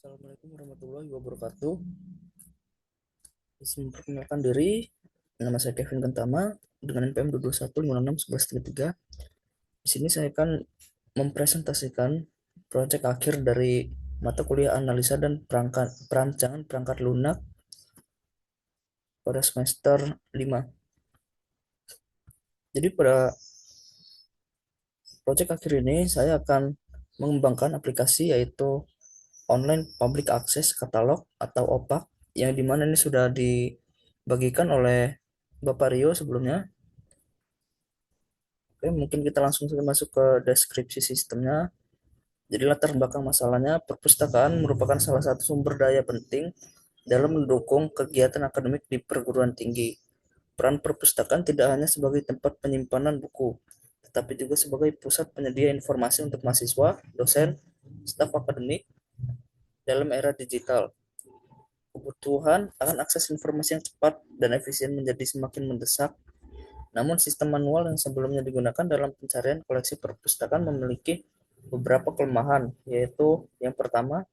Assalamualaikum warahmatullahi wabarakatuh. Izin memperkenalkan diri, nama saya Kevin Gentama dengan NPM 221561133. Di sini saya akan mempresentasikan proyek akhir dari mata kuliah analisa dan perancangan perangkat lunak pada semester 5. Jadi pada proyek akhir ini saya akan mengembangkan aplikasi yaitu Online Public Access Catalog atau OPAC yang dimana ini sudah dibagikan oleh Bapak Rio sebelumnya. Oke, mungkin kita langsung saja masuk ke deskripsi sistemnya. Jadi latar belakang masalahnya, perpustakaan merupakan salah satu sumber daya penting dalam mendukung kegiatan akademik di perguruan tinggi. Peran perpustakaan tidak hanya sebagai tempat penyimpanan buku, tetapi juga sebagai pusat penyedia informasi untuk mahasiswa, dosen, staf akademik dalam era digital. Kebutuhan akan akses informasi yang cepat dan efisien menjadi semakin mendesak. Namun sistem manual yang sebelumnya digunakan dalam pencarian koleksi perpustakaan memiliki beberapa kelemahan, yaitu yang pertama,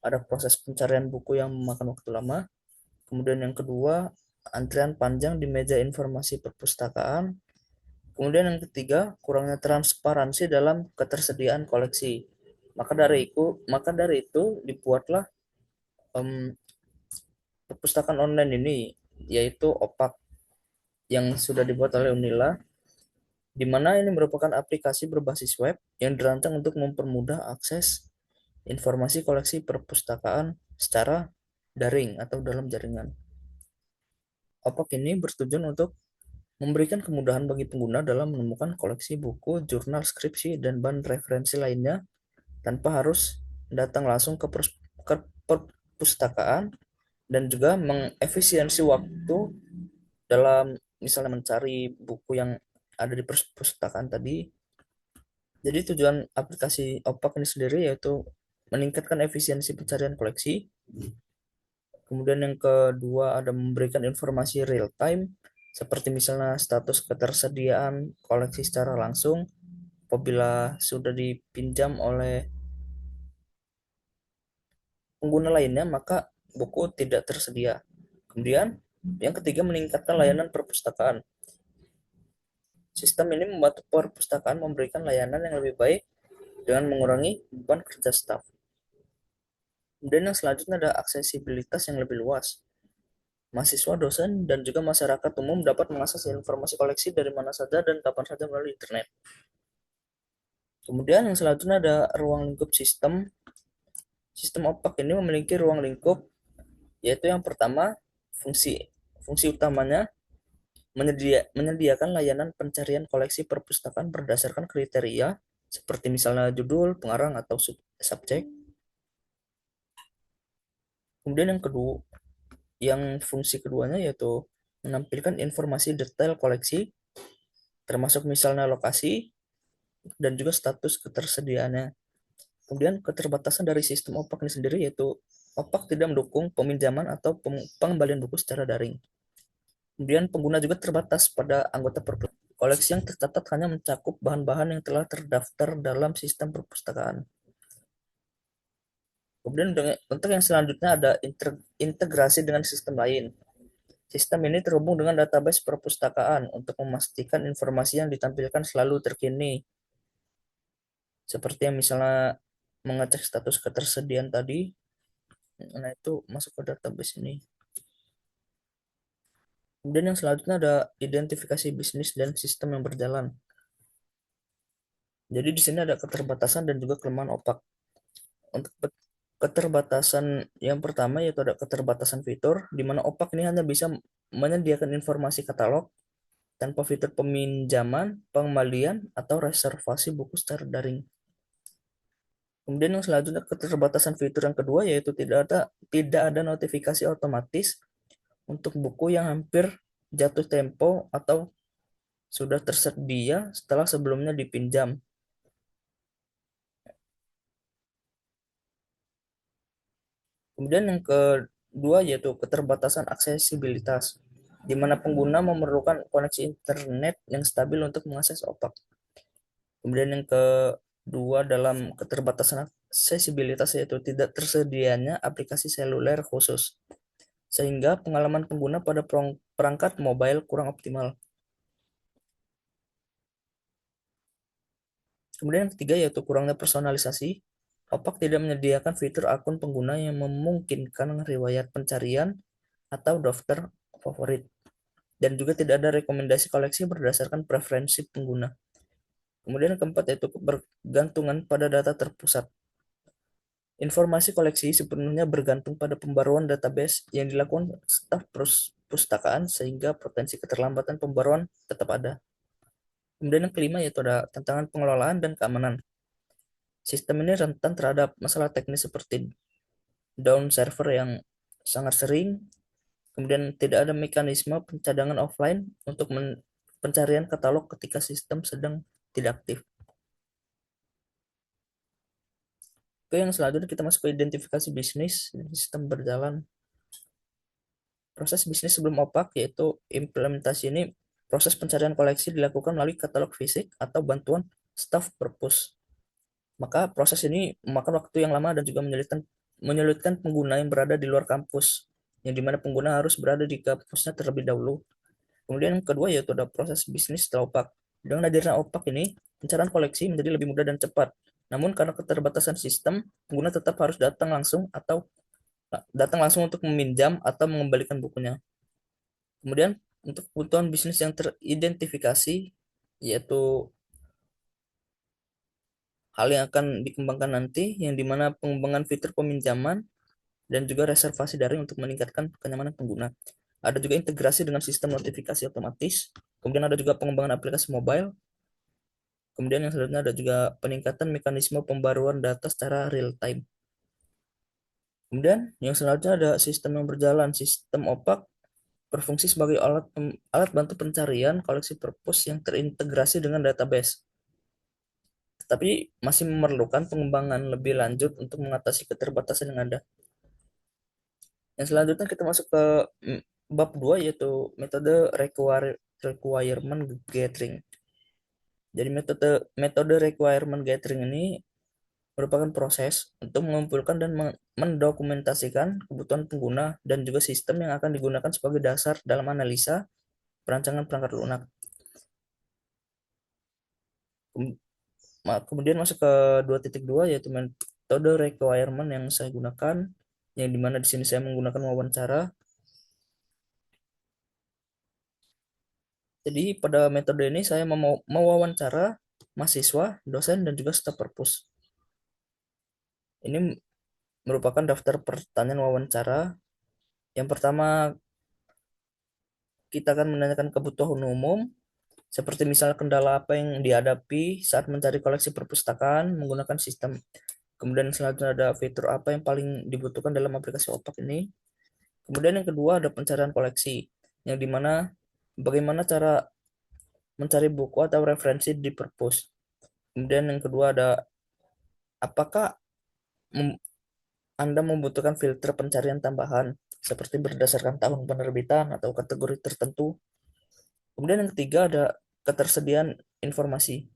ada proses pencarian buku yang memakan waktu lama. Kemudian yang kedua, antrian panjang di meja informasi perpustakaan. Kemudian yang ketiga, kurangnya transparansi dalam ketersediaan koleksi. Maka dari itu dibuatlah perpustakaan online ini, yaitu OPAC yang sudah dibuat oleh Unila, di mana ini merupakan aplikasi berbasis web yang dirancang untuk mempermudah akses informasi koleksi perpustakaan secara daring atau dalam jaringan. OPAC ini bertujuan untuk memberikan kemudahan bagi pengguna dalam menemukan koleksi buku, jurnal, skripsi, dan bahan referensi lainnya tanpa harus datang langsung ke perpustakaan, dan juga mengefisiensi waktu dalam misalnya mencari buku yang ada di perpustakaan tadi. Jadi tujuan aplikasi OPAC ini sendiri yaitu meningkatkan efisiensi pencarian koleksi. Kemudian yang kedua ada memberikan informasi real time, seperti misalnya status ketersediaan koleksi secara langsung apabila sudah dipinjam oleh pengguna lainnya maka buku tidak tersedia. Kemudian yang ketiga meningkatkan layanan perpustakaan. Sistem ini membantu perpustakaan memberikan layanan yang lebih baik dengan mengurangi beban kerja staf. Kemudian yang selanjutnya ada aksesibilitas yang lebih luas. Mahasiswa, dosen, dan juga masyarakat umum dapat mengakses informasi koleksi dari mana saja dan kapan saja melalui internet. Kemudian yang selanjutnya ada ruang lingkup sistem. Sistem OPAC ini memiliki ruang lingkup, yaitu yang pertama, fungsi fungsi utamanya menyediakan layanan pencarian koleksi perpustakaan berdasarkan kriteria seperti misalnya judul, pengarang, atau subjek. Kemudian yang fungsi keduanya yaitu menampilkan informasi detail koleksi, termasuk misalnya lokasi dan juga status ketersediaannya. Kemudian keterbatasan dari sistem OPAC ini sendiri yaitu OPAC tidak mendukung peminjaman atau pengembalian buku secara daring. Kemudian pengguna juga terbatas pada anggota perpustakaan. Koleksi yang tercatat hanya mencakup bahan-bahan yang telah terdaftar dalam sistem perpustakaan. Kemudian untuk yang selanjutnya ada integrasi dengan sistem lain. Sistem ini terhubung dengan database perpustakaan untuk memastikan informasi yang ditampilkan selalu terkini. Seperti yang misalnya mengecek status ketersediaan tadi, nah itu masuk ke database ini. Kemudian yang selanjutnya ada identifikasi bisnis dan sistem yang berjalan. Jadi di sini ada keterbatasan dan juga kelemahan OPAC. Untuk keterbatasan yang pertama yaitu ada keterbatasan fitur, di mana OPAC ini hanya bisa menyediakan informasi katalog tanpa fitur peminjaman, pengembalian, atau reservasi buku secara daring. Kemudian yang selanjutnya keterbatasan fitur yang kedua yaitu tidak ada notifikasi otomatis untuk buku yang hampir jatuh tempo atau sudah tersedia setelah sebelumnya dipinjam. Kemudian yang kedua yaitu keterbatasan aksesibilitas, di mana pengguna memerlukan koneksi internet yang stabil untuk mengakses OPAC. Kemudian yang Dua, dalam keterbatasan aksesibilitas, yaitu tidak tersedianya aplikasi seluler khusus, sehingga pengalaman pengguna pada perangkat mobile kurang optimal. Kemudian yang ketiga yaitu kurangnya personalisasi. Opak tidak menyediakan fitur akun pengguna yang memungkinkan riwayat pencarian atau daftar favorit. Dan juga tidak ada rekomendasi koleksi berdasarkan preferensi pengguna. Kemudian yang keempat yaitu bergantungan pada data terpusat. Informasi koleksi sepenuhnya bergantung pada pembaruan database yang dilakukan staf perpustakaan sehingga potensi keterlambatan pembaruan tetap ada. Kemudian yang kelima yaitu ada tantangan pengelolaan dan keamanan. Sistem ini rentan terhadap masalah teknis seperti down server yang sangat sering, kemudian tidak ada mekanisme pencadangan offline untuk pencarian katalog ketika sistem sedang tidak aktif. Oke, yang selanjutnya kita masuk ke identifikasi bisnis sistem berjalan. Proses bisnis sebelum opak yaitu implementasi ini, proses pencarian koleksi dilakukan melalui katalog fisik atau bantuan staff purpose. Maka proses ini memakan waktu yang lama dan juga menyulitkan pengguna yang berada di luar kampus, yang dimana pengguna harus berada di kampusnya terlebih dahulu. Kemudian yang kedua yaitu ada proses bisnis setelah opak. Dengan hadirnya opak ini, pencarian koleksi menjadi lebih mudah dan cepat. Namun karena keterbatasan sistem, pengguna tetap harus datang langsung untuk meminjam atau mengembalikan bukunya. Kemudian untuk kebutuhan bisnis yang teridentifikasi, yaitu hal yang akan dikembangkan nanti, yang dimana pengembangan fitur peminjaman dan juga reservasi daring untuk meningkatkan kenyamanan pengguna. Ada juga integrasi dengan sistem notifikasi otomatis. Kemudian ada juga pengembangan aplikasi mobile. Kemudian yang selanjutnya ada juga peningkatan mekanisme pembaruan data secara real time. Kemudian yang selanjutnya ada sistem yang berjalan. Sistem opak berfungsi sebagai alat bantu pencarian koleksi purpose yang terintegrasi dengan database. Tetapi masih memerlukan pengembangan lebih lanjut untuk mengatasi keterbatasan yang ada. Yang selanjutnya kita masuk ke bab 2 yaitu metode requirement gathering. Jadi metode metode requirement gathering ini merupakan proses untuk mengumpulkan dan mendokumentasikan kebutuhan pengguna dan juga sistem yang akan digunakan sebagai dasar dalam analisa perancangan perangkat lunak. Kemudian masuk ke 2.2 yaitu metode requirement yang saya gunakan, yang dimana di sini saya menggunakan wawancara. Jadi pada metode ini saya mewawancara mahasiswa, dosen, dan juga staf perpus. Ini merupakan daftar pertanyaan wawancara. Yang pertama, kita akan menanyakan kebutuhan umum, seperti misalnya kendala apa yang dihadapi saat mencari koleksi perpustakaan menggunakan sistem. Kemudian selanjutnya ada fitur apa yang paling dibutuhkan dalam aplikasi opak ini. Kemudian yang kedua ada pencarian koleksi, yang dimana bagaimana cara mencari buku atau referensi di perpus. Kemudian yang kedua ada apakah Anda membutuhkan filter pencarian tambahan seperti berdasarkan tahun penerbitan atau kategori tertentu. Kemudian yang ketiga ada ketersediaan informasi.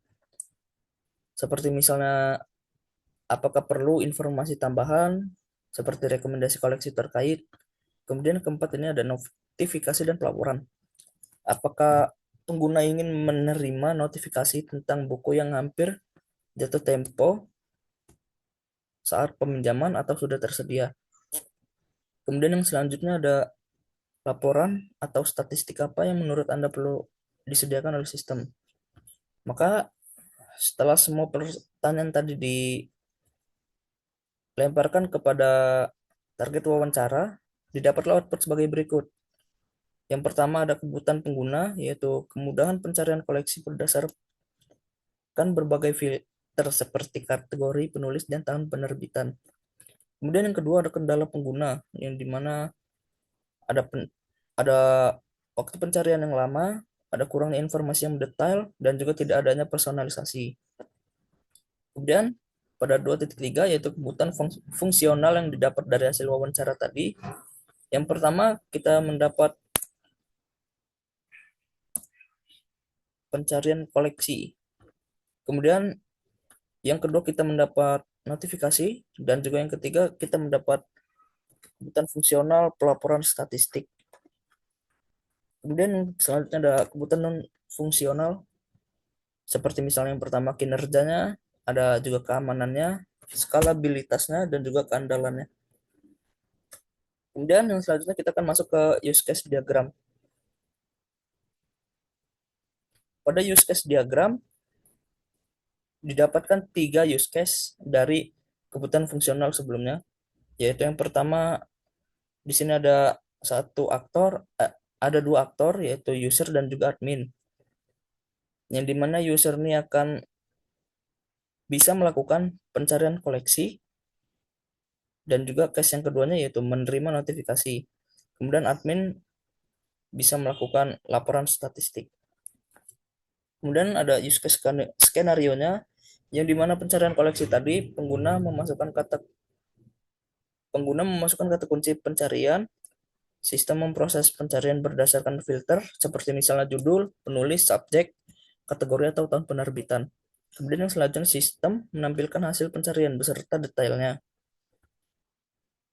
Seperti misalnya apakah perlu informasi tambahan seperti rekomendasi koleksi terkait. Kemudian keempat ini ada notifikasi dan pelaporan. Apakah pengguna ingin menerima notifikasi tentang buku yang hampir jatuh tempo saat peminjaman atau sudah tersedia. Kemudian yang selanjutnya ada laporan atau statistik apa yang menurut Anda perlu disediakan oleh sistem. Maka setelah semua pertanyaan tadi dilemparkan kepada target wawancara, didapatlah output sebagai berikut. Yang pertama ada kebutuhan pengguna, yaitu kemudahan pencarian koleksi berdasarkan berbagai filter seperti kategori, penulis, dan tahun penerbitan. Kemudian yang kedua ada kendala pengguna, yang dimana ada ada waktu pencarian yang lama, ada kurangnya informasi yang detail, dan juga tidak adanya personalisasi. Kemudian pada 2.3 yaitu kebutuhan fungsional yang didapat dari hasil wawancara tadi. Yang pertama kita mendapat pencarian koleksi. Kemudian Yang kedua kita mendapat notifikasi, dan juga yang ketiga kita mendapat kebutuhan fungsional pelaporan statistik. Kemudian selanjutnya ada kebutuhan non fungsional, seperti misalnya yang pertama kinerjanya, ada juga keamanannya, skalabilitasnya, dan juga keandalannya. Kemudian yang selanjutnya kita akan masuk ke use case diagram. Pada use case diagram didapatkan 3 use case dari kebutuhan fungsional sebelumnya, yaitu yang pertama di sini ada ada dua aktor, yaitu user dan juga admin, yang dimana user ini akan bisa melakukan pencarian koleksi, dan juga case yang keduanya yaitu menerima notifikasi. Kemudian admin bisa melakukan laporan statistik. Kemudian ada use case skenario-nya, yang dimana pencarian koleksi tadi pengguna memasukkan kata kunci pencarian, sistem memproses pencarian berdasarkan filter seperti misalnya judul, penulis, subjek, kategori, atau tahun penerbitan. Kemudian yang selanjutnya sistem menampilkan hasil pencarian beserta detailnya.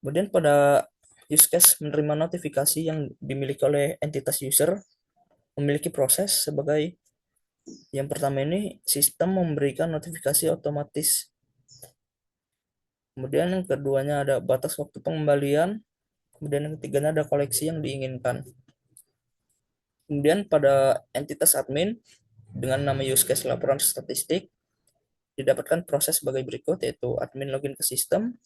Kemudian pada use case menerima notifikasi yang dimiliki oleh entitas user, memiliki proses sebagai yang pertama ini sistem memberikan notifikasi otomatis. Kemudian yang keduanya ada batas waktu pengembalian. Kemudian yang ketiganya ada koleksi yang diinginkan. Kemudian pada entitas admin dengan nama use case laporan statistik didapatkan proses sebagai berikut, yaitu admin login ke sistem,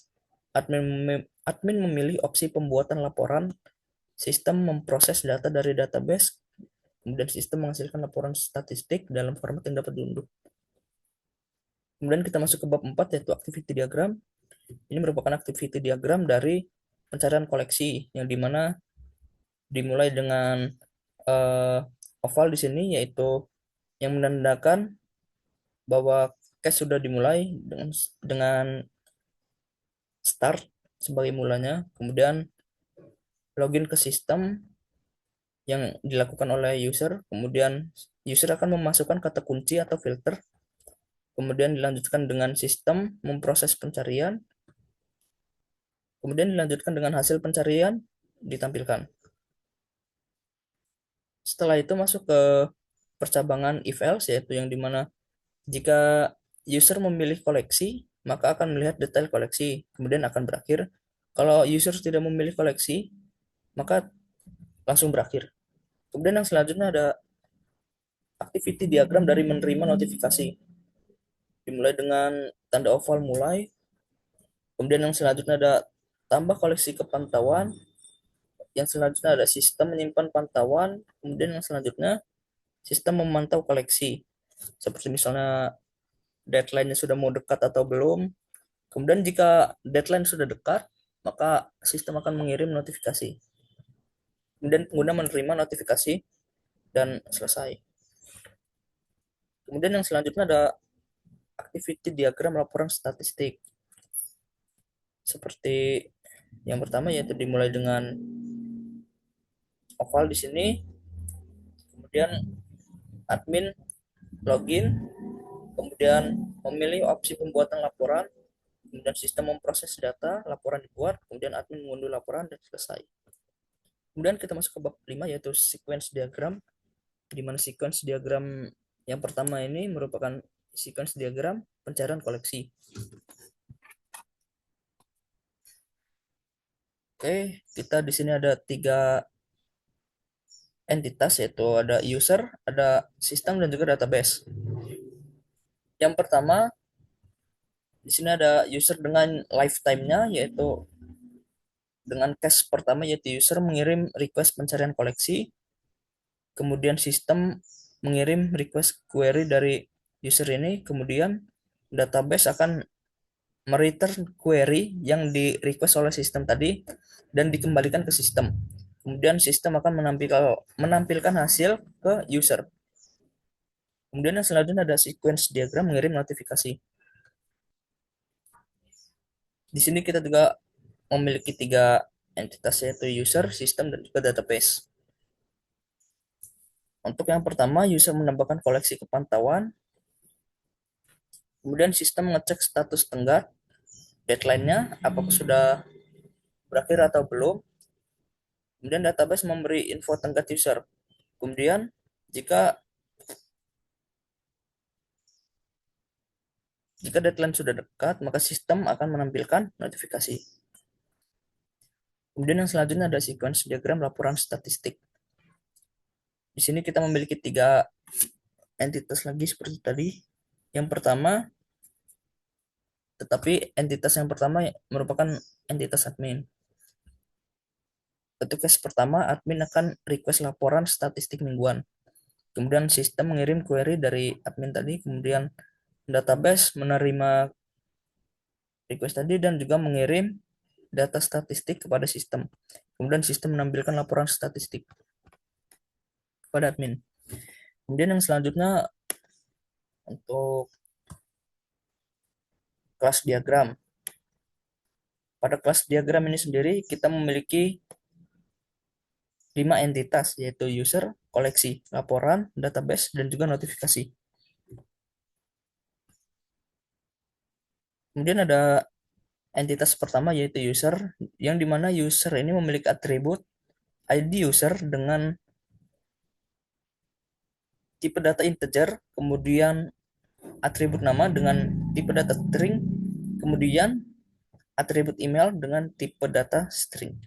admin memilih opsi pembuatan laporan, sistem memproses data dari database, kemudian sistem menghasilkan laporan statistik dalam format yang dapat diunduh. Kemudian kita masuk ke bab 4, yaitu activity diagram. Ini merupakan activity diagram dari pencarian koleksi, yang dimana dimulai dengan oval di sini, yaitu yang menandakan bahwa cache sudah dimulai dengan start sebagai mulanya. Kemudian login ke sistem yang dilakukan oleh user, kemudian user akan memasukkan kata kunci atau filter, kemudian dilanjutkan dengan sistem memproses pencarian, kemudian dilanjutkan dengan hasil pencarian ditampilkan. Setelah itu masuk ke percabangan if else, yaitu yang dimana jika user memilih koleksi, maka akan melihat detail koleksi, kemudian akan berakhir. Kalau user tidak memilih koleksi, maka langsung berakhir. Kemudian yang selanjutnya ada activity diagram dari menerima notifikasi. Dimulai dengan tanda oval mulai, kemudian yang selanjutnya ada tambah koleksi kepantauan, yang selanjutnya ada sistem menyimpan pantauan, kemudian yang selanjutnya sistem memantau koleksi. Seperti misalnya deadline-nya sudah mau dekat atau belum. Kemudian jika deadline sudah dekat, maka sistem akan mengirim notifikasi. Kemudian pengguna menerima notifikasi dan selesai. Kemudian yang selanjutnya ada activity diagram laporan statistik. Seperti yang pertama yaitu dimulai dengan oval di sini, kemudian admin login, kemudian memilih opsi pembuatan laporan, kemudian sistem memproses data, laporan dibuat, kemudian admin mengunduh laporan dan selesai. Kemudian kita masuk ke bab 5, yaitu sequence diagram, di mana sequence diagram yang pertama ini merupakan sequence diagram pencarian koleksi. Oke, kita di sini ada 3 entitas, yaitu ada user, ada sistem, dan juga database. Yang pertama di sini ada user dengan lifetime-nya, yaitu dengan case pertama yaitu user mengirim request pencarian koleksi, kemudian sistem mengirim request query dari user ini, kemudian database akan mereturn query yang di request oleh sistem tadi dan dikembalikan ke sistem. Kemudian sistem akan menampilkan hasil ke user. Kemudian yang selanjutnya ada sequence diagram mengirim notifikasi. Di sini kita juga memiliki 3 entitas, yaitu user, sistem, dan juga database. Untuk yang pertama, user menambahkan koleksi kepantauan. Kemudian sistem ngecek status tenggat, deadline-nya apakah sudah berakhir atau belum. Kemudian database memberi info tenggat user. Kemudian jika jika deadline sudah dekat, maka sistem akan menampilkan notifikasi. Kemudian yang selanjutnya ada sequence diagram laporan statistik. Di sini kita memiliki 3 entitas lagi seperti tadi. Yang pertama, tetapi entitas yang pertama merupakan entitas admin. Ketika pertama, admin akan request laporan statistik mingguan. Kemudian sistem mengirim query dari admin tadi, kemudian database menerima request tadi dan juga mengirim data statistik kepada sistem. Kemudian sistem menampilkan laporan statistik kepada admin. Kemudian yang selanjutnya untuk kelas diagram. Pada kelas diagram ini sendiri kita memiliki 5 entitas, yaitu user, koleksi, laporan, database, dan juga notifikasi. Kemudian ada entitas pertama yaitu user, yang dimana user ini memiliki atribut ID user dengan tipe data integer, kemudian atribut nama dengan tipe data string, kemudian atribut email dengan tipe data string.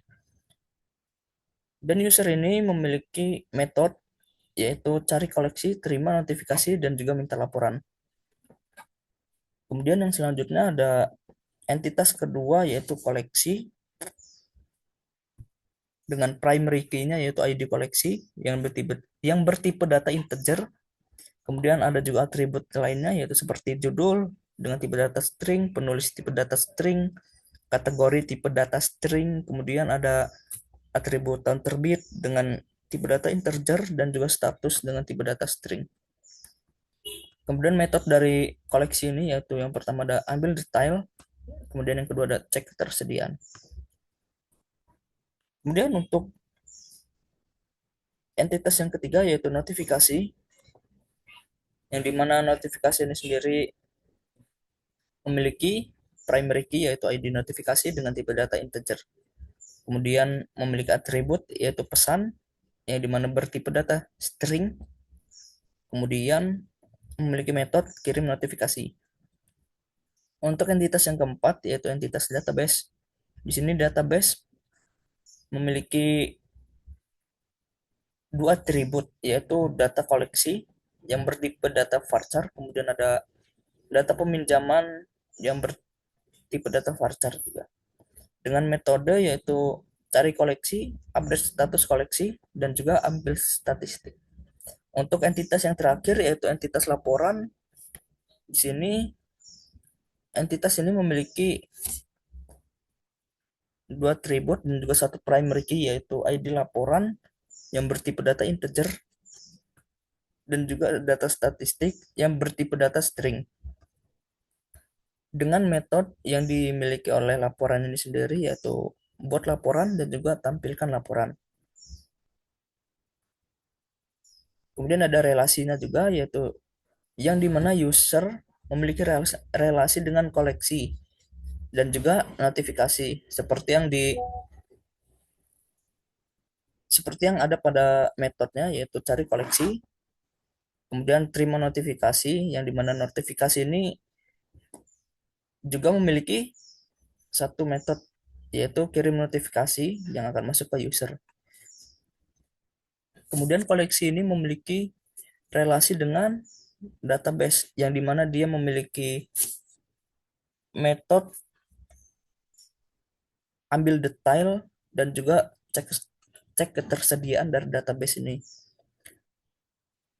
Dan user ini memiliki metode yaitu cari koleksi, terima notifikasi, dan juga minta laporan. Kemudian yang selanjutnya ada entitas kedua yaitu koleksi dengan primary key-nya yaitu ID koleksi yang bertipe data integer. Kemudian ada juga atribut lainnya yaitu seperti judul dengan tipe data string, penulis tipe data string, kategori tipe data string, kemudian ada atribut tahun terbit dengan tipe data integer dan juga status dengan tipe data string. Kemudian metode dari koleksi ini yaitu yang pertama ada ambil detail, kemudian yang kedua ada cek ketersediaan. Kemudian untuk entitas yang ketiga yaitu notifikasi, yang dimana notifikasi ini sendiri memiliki primary key yaitu ID notifikasi dengan tipe data integer. Kemudian memiliki atribut yaitu pesan yang dimana bertipe data string. Kemudian memiliki metode kirim notifikasi. Untuk entitas yang keempat yaitu entitas database. Di sini database memiliki 2 atribut yaitu data koleksi yang bertipe data varchar, kemudian ada data peminjaman yang bertipe data varchar juga. Dengan metode yaitu cari koleksi, update status koleksi, dan juga ambil statistik. Untuk entitas yang terakhir yaitu entitas laporan, di sini entitas ini memiliki 2 atribut dan juga 1 primary key yaitu ID laporan yang bertipe data integer dan juga data statistik yang bertipe data string. Dengan metode yang dimiliki oleh laporan ini sendiri yaitu buat laporan dan juga tampilkan laporan. Kemudian ada relasinya juga yaitu yang dimana user memiliki relasi dengan koleksi dan juga notifikasi seperti yang ada pada metodenya yaitu cari koleksi, kemudian terima notifikasi yang dimana notifikasi ini juga memiliki satu metode yaitu kirim notifikasi yang akan masuk ke user. Kemudian koleksi ini memiliki relasi dengan database yang dimana dia memiliki metode ambil detail dan juga cek ketersediaan dari database ini.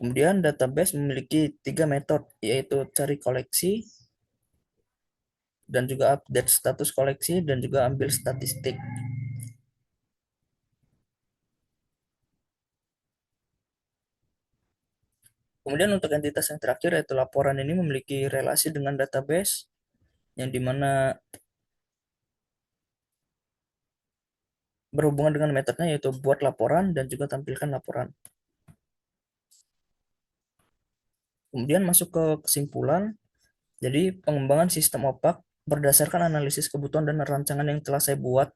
Kemudian database memiliki 3 metode yaitu cari koleksi dan juga update status koleksi dan juga ambil statistik. Kemudian untuk entitas yang terakhir yaitu laporan ini memiliki relasi dengan database yang dimana berhubungan dengan metodenya yaitu buat laporan dan juga tampilkan laporan. Kemudian masuk ke kesimpulan. Jadi pengembangan sistem opak berdasarkan analisis kebutuhan dan rancangan yang telah saya buat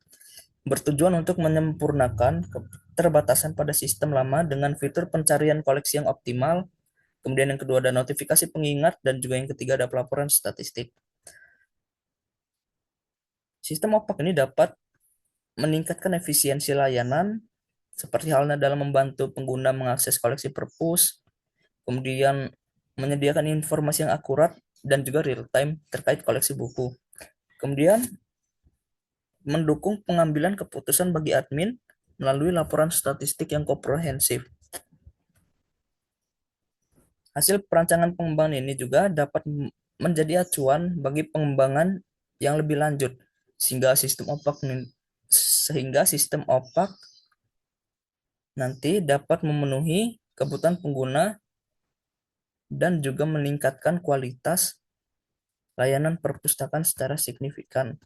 bertujuan untuk menyempurnakan keterbatasan pada sistem lama dengan fitur pencarian koleksi yang optimal. Kemudian yang kedua ada notifikasi pengingat dan juga yang ketiga ada pelaporan statistik. Sistem opak ini dapat meningkatkan efisiensi layanan seperti halnya dalam membantu pengguna mengakses koleksi perpus, kemudian menyediakan informasi yang akurat dan juga real time terkait koleksi buku. Kemudian mendukung pengambilan keputusan bagi admin melalui laporan statistik yang komprehensif. Hasil perancangan pengembangan ini juga dapat menjadi acuan bagi pengembangan yang lebih lanjut sehingga sistem opak nanti dapat memenuhi kebutuhan pengguna dan juga meningkatkan kualitas layanan perpustakaan secara signifikan.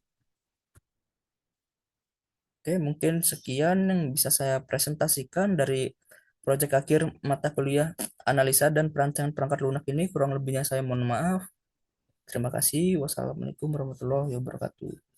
Oke, mungkin sekian yang bisa saya presentasikan dari proyek akhir mata kuliah analisa dan perancangan perangkat lunak ini. Kurang lebihnya saya mohon maaf. Terima kasih. Wassalamualaikum warahmatullahi wabarakatuh.